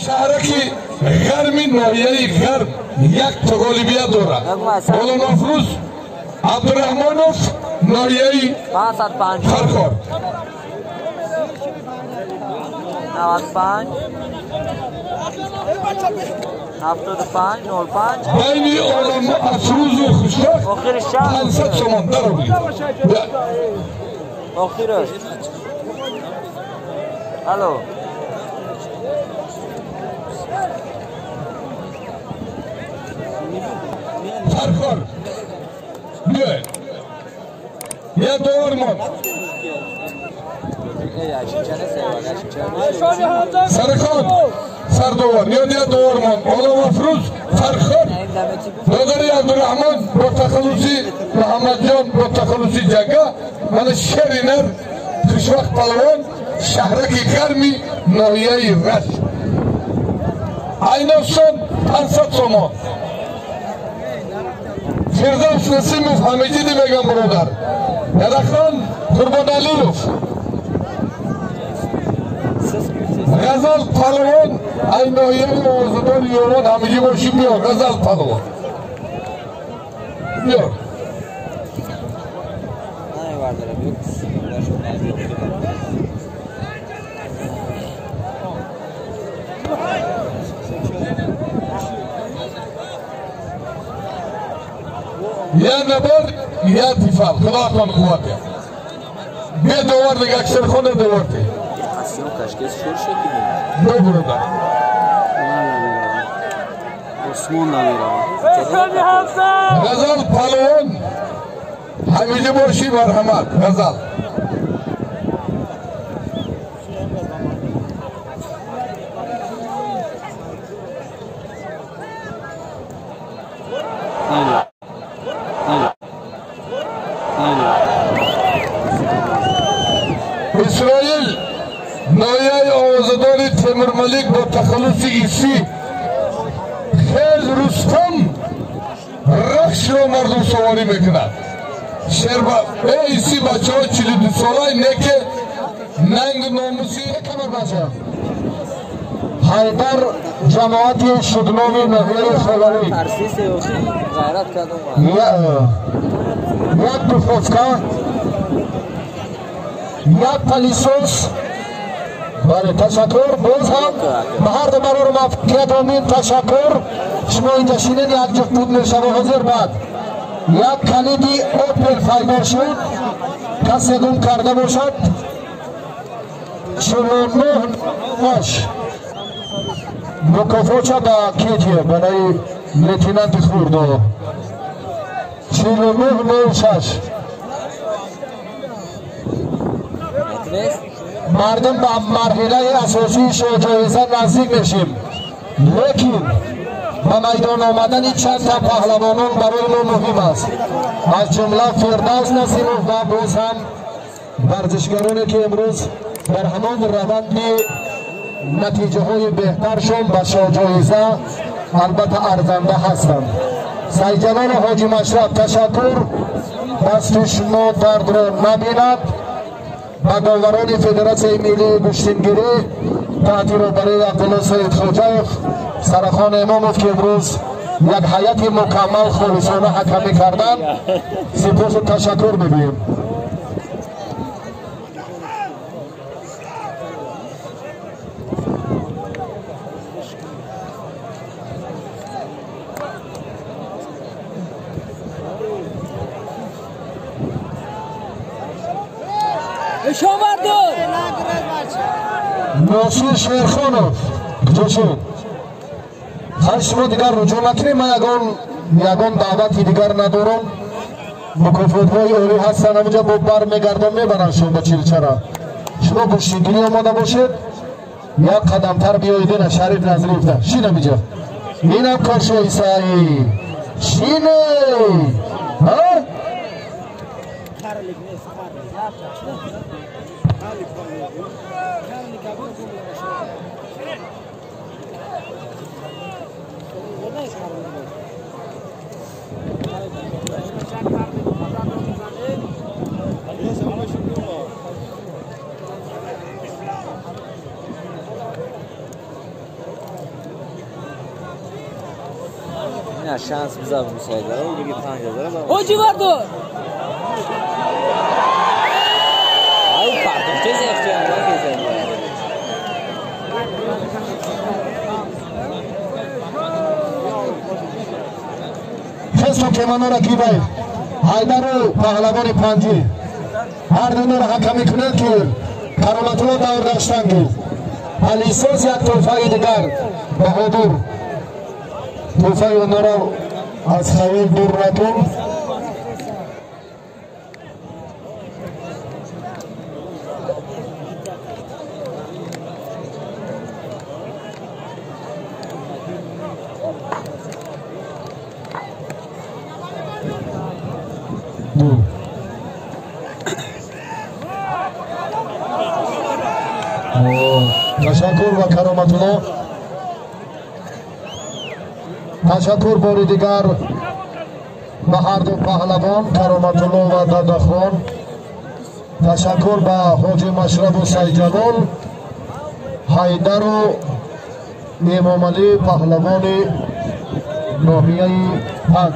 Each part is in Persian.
شهرکی غرمی ناحیه غرب یک تغالبیت دارد. مولا نافروز عبدالرحمانوف ناحیه خرخار 95 75 05 بین آدم افروز و خوشبخت 500 تومان در آورید. آخرش الو خرخار بیاید یه دور ماند سرکان سردوار یا یه دور ماند مولا افروز خرخار نظری عبدالرحمن با تخلصی محمد جان با تخلصی جگه من شرینر خوشبخت پلوان شهرکی گرمی ناحیه رشت عینافشان 500 تومان فردوس نسیموف حمیدی میگم برادر یدکان قربان علیوف غزل پلوان این ناحیه آزادان یوان همگی باشی بیا غزل پلوان بیا یا نبر یا دیفال خدا کن قوته بیا دوار دیگه اکسر خونه دوارده دو برادر غزل پلوان حمیدی باشی مرحمت غزل اسرائیل ناحیه آوازدار تیمور ملیک با تخلص ایسی خیز رستم رخش رو مردم سواری میکند شربا ایسی بچه ها 42 ساله نکه ننگ ناموسی کمر بچه حیدر جماعت شدنامی ناحیه خلوی یک دفوفکا یک پلیسوس بله تشکر باز هم به هر دو برای موفقیت امید تشکر شما اینجا شینید یک جفت بود میشوه حاضر بعد یک کلیدی اوپل فایبر شد کسی گم کرده باشد 49 ماش مکافاچه با کیجیه برای لیتینانت خوردو 49 مردم به مرحله اساسی جایزه نزدیک میشیم لیکن به میدان آمدن چند تا پهلوانان برای ما مهم است از جمله فردوس نسیموف و باز هم ورزشگرانی که امروز در همان روند نتیجه های بهترشون به جایزه البته ارزنده هستند. سیدجلال حاجی مشرف تشکر دست شما درد را نبیند و داوران فدراسیون ملی گشتینگیری تحت برای عبدالله سید خوجایف سرخان اماموف که امروز یک هیئت مکمل خالصانه حکمی کردن سپاس و تشکر میگوییم. ناصر شیرخانوف کجا شد؟ شما دیگر رجوع نکنیم. من یگان دعوتی دیگر ندارم. مکافات های اولی هستن همونجا با بر میگردم میبرن شما با چیلچرا. شما گوشتگیری آماده باشید یک قدم تر بیایید نه شریف نظریفته شین همینجا اینم کاشو ایسایی شینه ها؟ نه شانس بذار مساعده رو دیگه 5000 اوجی وردو ay pardon tez ehtiyacı Festo kemano rakibay Haydaru pahlavan panji har dinar hakami kunad ki karomatullah davr dashtangi alisos yak to'fai digar bahodur to'fai onara az khayl dur rakun تشکر و کرامتullah تشکر باری دیگر به هر دو پهلوان کرامتullah و دادخان تشکر به حاجی مشرب و سیدجلال حیدر و امام علی پهلوان ناحیه 5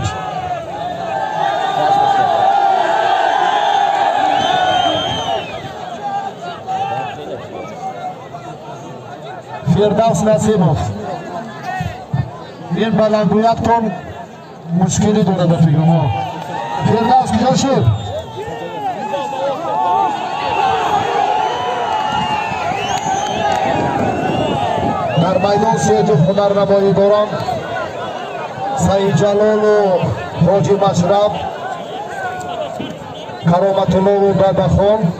Firdavs Nasimov men balandgo'yatdan mushkili dora da figurmo Firdavs kujا شد در میدان سیج هنرنمایی دارم سعید جلال و حاجی مشرب کرامتullah و دادخان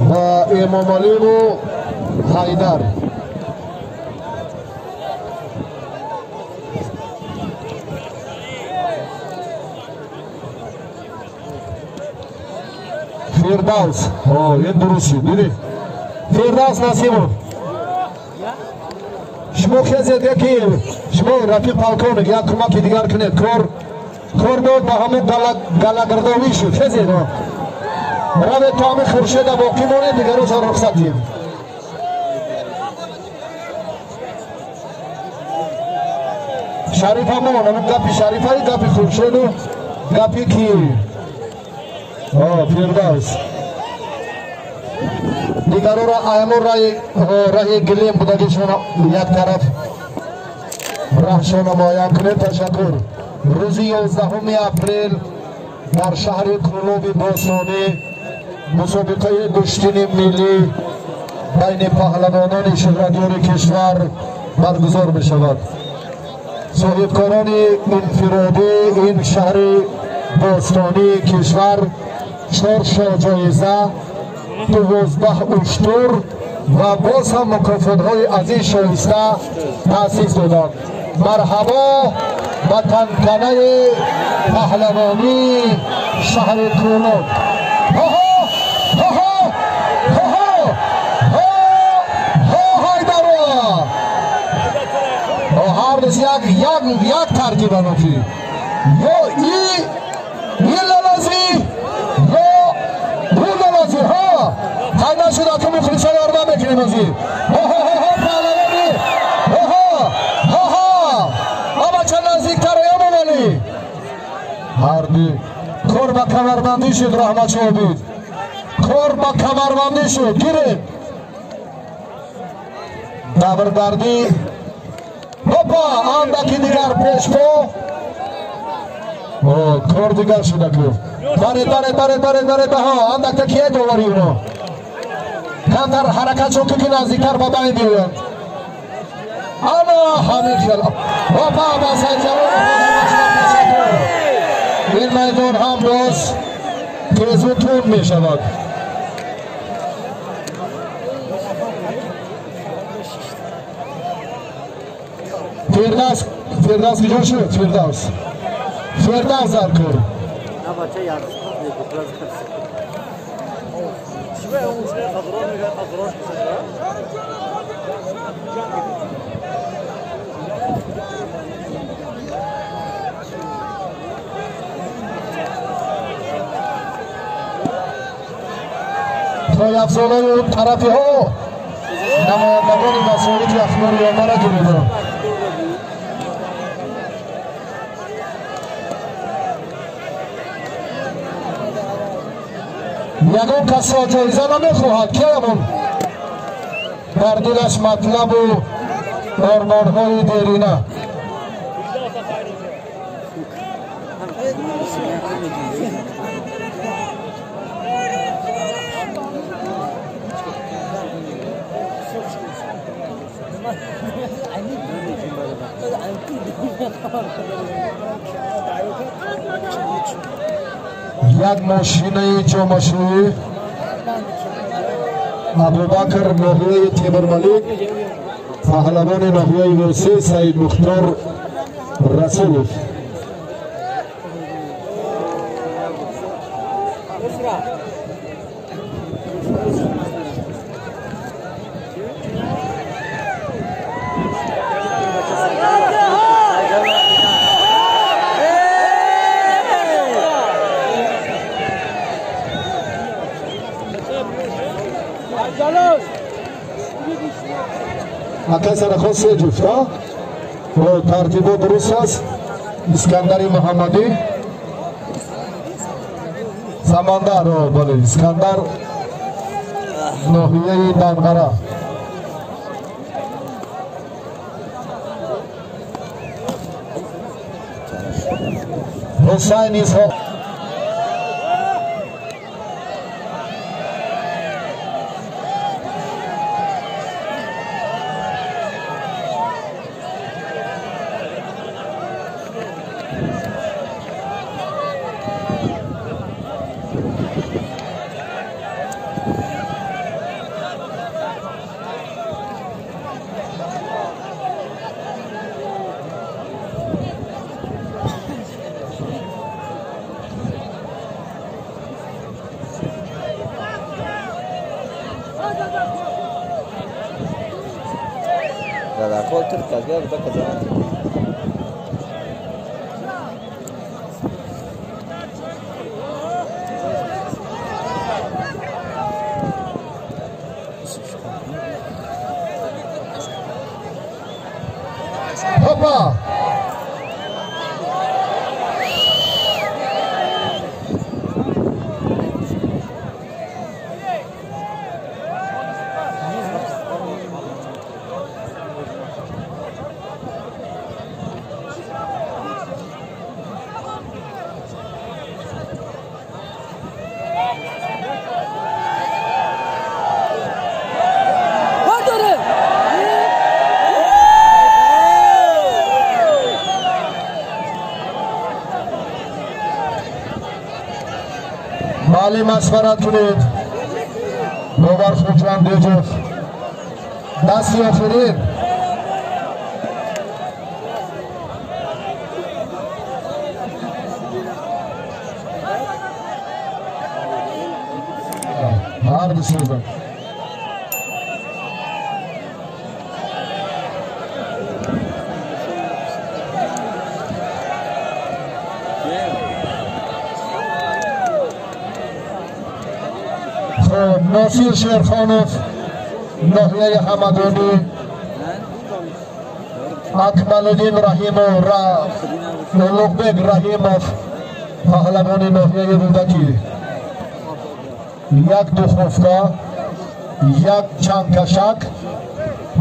و امام علی و حیدر فردوس این درست شد دیدی فردوس نسیمov شما خیزید یکی شما رفیق پالکونگ یک کمکی دیگر کنید کار داد به همه گلگرداوی شد خیزید برای تام خورشید باقی مونه دیگر روز رخصت دیم شریف همون گپی شریف هایی گپی خورشید و گپی کی فردوس دیگر را ایمون رای گلیم بودگیشون یک طرف رهشون نمایان کنید تشکر روزی 11 اپریل در شهر کلوب بوسانی مسابقه گشتین ملی بین پهلوانان شهردار کشور برگزار می شود. صاحبکاران انفرادی این شهر بوستانی کشور 4 جایزه 12 اشتر و باز هم مکافات‌های عزیز شایسته تأسیس دادند. مرحبا با تنتنه پهلوانی شهر کلوب. یک ترکیب انوفی یا این لالازی یا اون لالازی ها خیلی شده که مخلصان آرمان بکنیم ازی پهلوانی اما چه نزدیک تر یا ممالی هردی کار با کمربندی شد رحمت شما بود کار با کمربندی شد گیرید دبردردی بابا اندکی دیگر پیش کو کار دیگر شده که داره ها اندک تکیه دواری اونو کمتر حرکت شد که نزدیکتر با بین بیوید انا همین خیال بابا با سیجلال این میدان هم باز تیزوتون می شود فردوس کجا شد؟ فردوس در کار پای افزانهای اون طرفی ها نمایندگان مسئولیت اخباری آمده جلوده یگان کس را جایزه نمیخواهد که همون در دلش مطلب و آرمان‌های دیرینه. یک ماشین جامشویی ابوبکر ناحیه تیمورملک، پهلوان ناحیه ورسی سید مختار رسولوف. اکثر خاص جفته و ترتیب درست است. اسکندر محمدی سماندر بله اسکندر ناحیه دنغره، حسین اسحاق مالی مشورت کنید. نوبر خوجان دیجوف دستی آفرین. هر بسیار ناصر شیرخانوف ناحیه حمدانی، اکمال‌الدین رحیمov و لوقبek رحیمov پهلوان ناحیه رودکی. یک دخوفکا، یک چنگکشک،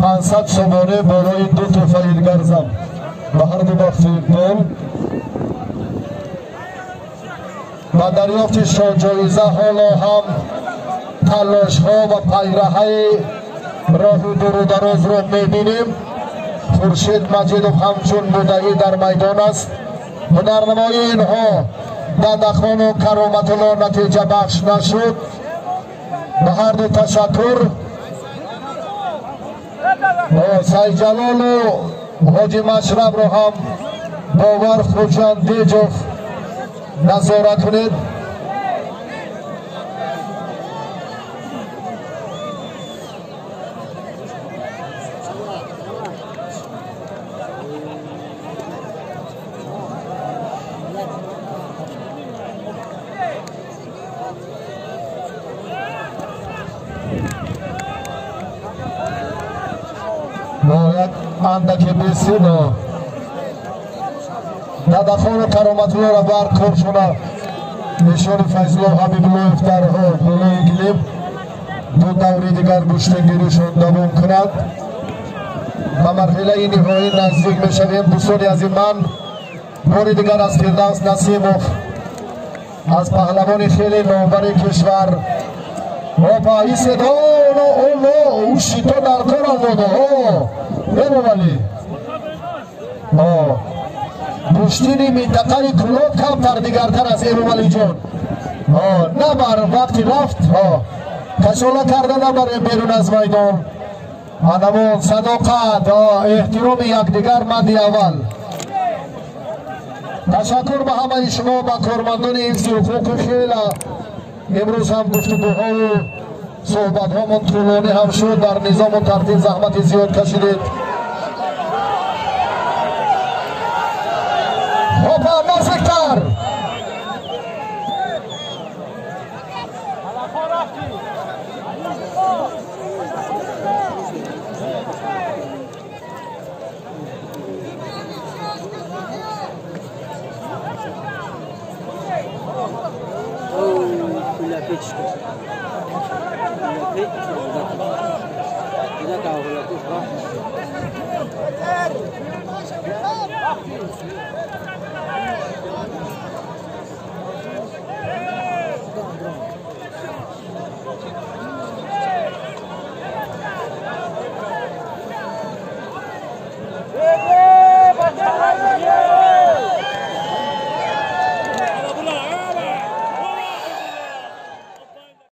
500 سواره برای 2 توفه ایدگرزم به هر دو بخش اقبال و دریافت جایزه. حالا هم تلاش ها و پیره راه دور و دراز را میبینیم. خورشید مجیدوف همچون مدعی در میدان است. هنرنمای اینها دندخان و کرامت الله نتیجه بخش نشد. به هر دو تشکر. سید جلال و حاجی مشرب را هم باور خوجان دیجوف نظارت کنید. اندکی بیسید دادخان و کرامت الله را برکار شده نشان فیضلو حبیبالله در بالای گلیم دو دوری دیگر گشتگیریشون دوام کند و مرحله نهایی نزدیک میشویم. دوستان عزیز من باری دیگر از فردوس نسیموف از پهلوان خیلی نامور کشور و پاییس دان او شیطان در کار آمده بگو ولی گشتینی منطقه کلوب کمتر دیگرتر از ایرومالی جان نبر وقتی رفت کشوله کرده نبریم بیرون از میدان آنمون صداقت احترام یکدیگر مد اول. تشکر به همه شما با کارمندان حفظ حقوق خیلی امروز هم گفتگوها و صحبت ها من طولانی هم شد در نظام و ترتیب زحمت زیاد کشیدید. خوبا نزدیکتر Tidak kau